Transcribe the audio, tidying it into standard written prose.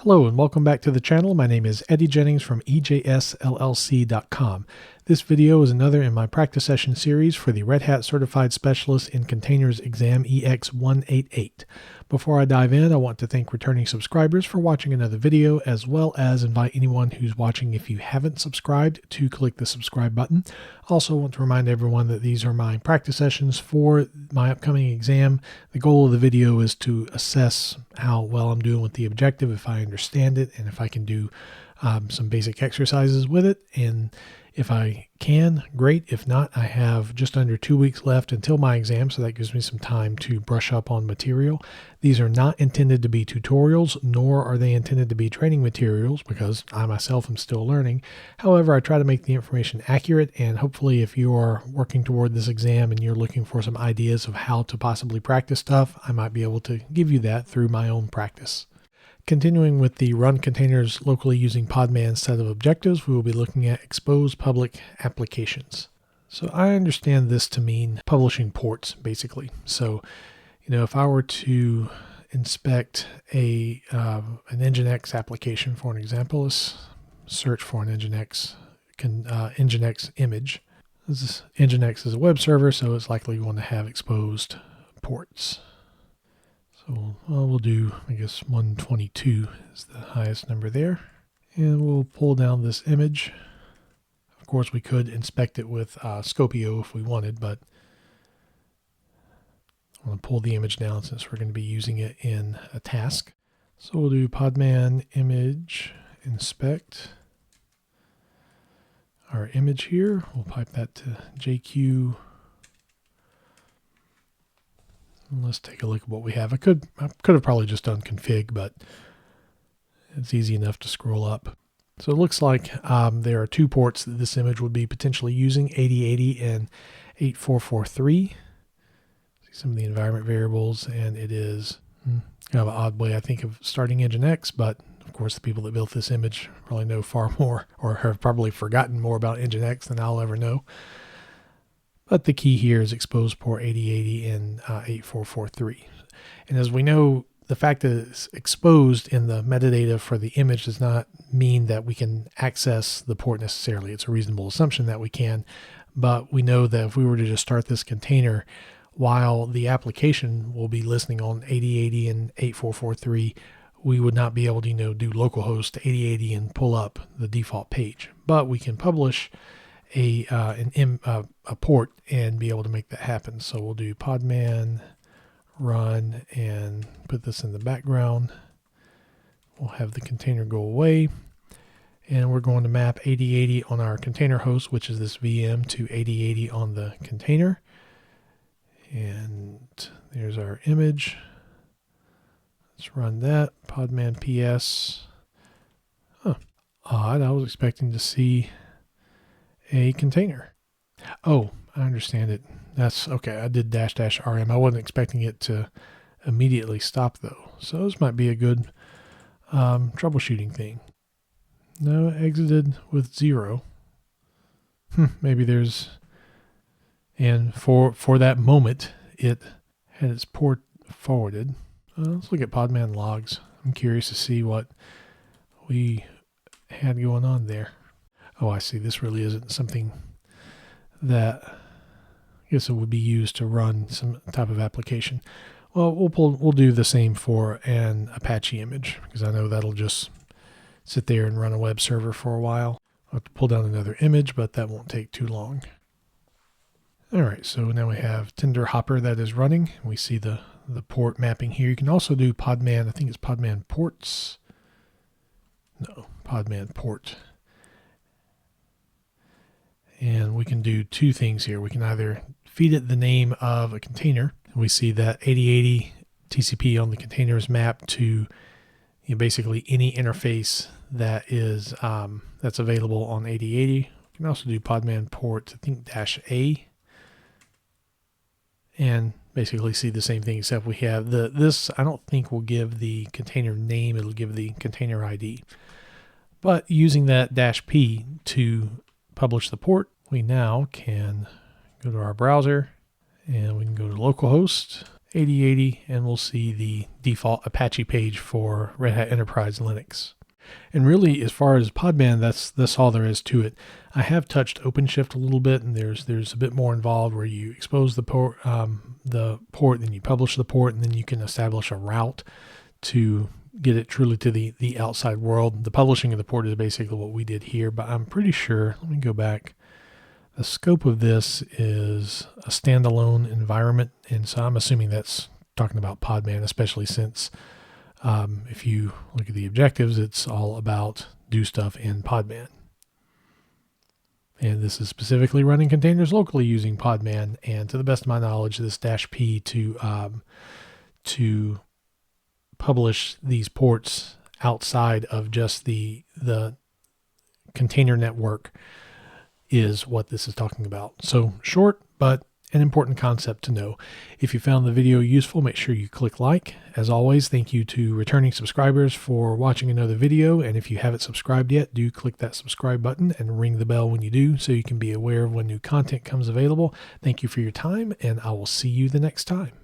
Hello and welcome back to the channel. My name is Eddie Jennings from EJSLLC.com. This video is another in my practice session series for the Red Hat Certified Specialist in Containers Exam EX188. Before I dive in, I want to thank returning subscribers for watching another video, as well as invite anyone who's watching, if you haven't subscribed, to click the subscribe button. Also want to remind everyone that these are my practice sessions for my upcoming exam. The goal of the video is to assess how well I'm doing with the objective, if I understand it, and if I can do some basic exercises with it. And if I can, great. If not, I have just under 2 weeks left until my exam, so that gives me some time to brush up on material. These are not intended to be tutorials, nor are they intended to be training materials, because I myself am still learning. However, I try to make the information accurate, and hopefully if you are working toward this exam and you're looking for some ideas of how to possibly practice stuff, I might be able to give you that through my own practice. Continuing with the run containers locally using Podman set of objectives, we will be looking at expose public applications. So I understand this to mean publishing ports, basically. So, if I were to inspect an Nginx application, for an example, let's search for an Nginx image. Nginx is a web server, so it's likely going to have exposed ports. So we'll do, I guess 122 is the highest number there. And we'll pull down this image. Of course, we could inspect it with Scopio if we wanted, but I'm going to pull the image down since we're going to be using it in a task. So we'll do Podman image inspect our image here. We'll pipe that to JQ. Let's take a look at what we have. I could have probably just done config, but it's easy enough to scroll up. So it looks like there are two ports that this image would be potentially using, 8080 and 8443. See some of the environment variables, and it is kind of an odd way, I think, of starting Nginx, but of course the people that built this image probably know far more, or have probably forgotten more about Nginx than I'll ever know. But the key here is expose port 8080 and 8443. And as we know, the fact that it's exposed in the metadata for the image does not mean that we can access the port necessarily. It's a reasonable assumption that we can, but we know that if we were to just start this container, while the application will be listening on 8080 and 8443, we would not be able to do localhost to 8080 and pull up the default page. But we can publish a port and be able to make that happen. So we'll do Podman run and put this in the background. We'll have the container go away, and we're going to map 8080 on our container host, which is this VM, to 8080 on the container. And there's our image. Let's run that. Podman PS. Odd. I was expecting to see a container. Oh, I understand it. That's okay. I did --rm. I wasn't expecting it to immediately stop though. So this might be a good troubleshooting thing. No, it exited with 0. Maybe there's, and for that moment, it had its port forwarded. Let's look at Podman logs. I'm curious to see what we had going on there. Oh, I see. This really isn't something that I guess it would be used to run some type of application. Well, we'll do the same for an Apache image, because I know that'll just sit there and run a web server for a while. I'll have to pull down another image, but that won't take too long. All right, so now we have Tinder Hopper that is running. We see the port mapping here. You can also do Podman, I think it's Podman ports. No, Podman port. And we can do two things here. We can either feed it the name of a container. We see that 8080 TCP on the container is mapped to basically any interface that is that's available on 8080. We can also do Podman port, I think -A, and basically see the same thing, except we have this I don't think will give the container name, it'll give the container ID. But using that -P to publish the port, we now can go to our browser and we can go to localhost 8080, and we'll see the default Apache page for Red Hat Enterprise Linux. And really, as far as Podman, that's all there is to it. I have touched OpenShift a little bit, and there's a bit more involved where you expose the port, then you publish the port, and then you can establish a route to get it truly to the outside world. The publishing of the port is basically what we did here, but I'm pretty sure, let me go back. The scope of this is a standalone environment, and so I'm assuming that's talking about Podman, especially since if you look at the objectives, it's all about do stuff in Podman. And this is specifically running containers locally using Podman, and to the best of my knowledge, this -p to publish these ports outside of just the container network is what this is talking about. So short, but an important concept to know. If you found the video useful, make sure you click like. As always, thank you to returning subscribers for watching another video. And if you haven't subscribed yet, do click that subscribe button and ring the bell when you do so you can be aware of when new content comes available. Thank you for your time, and I will see you the next time.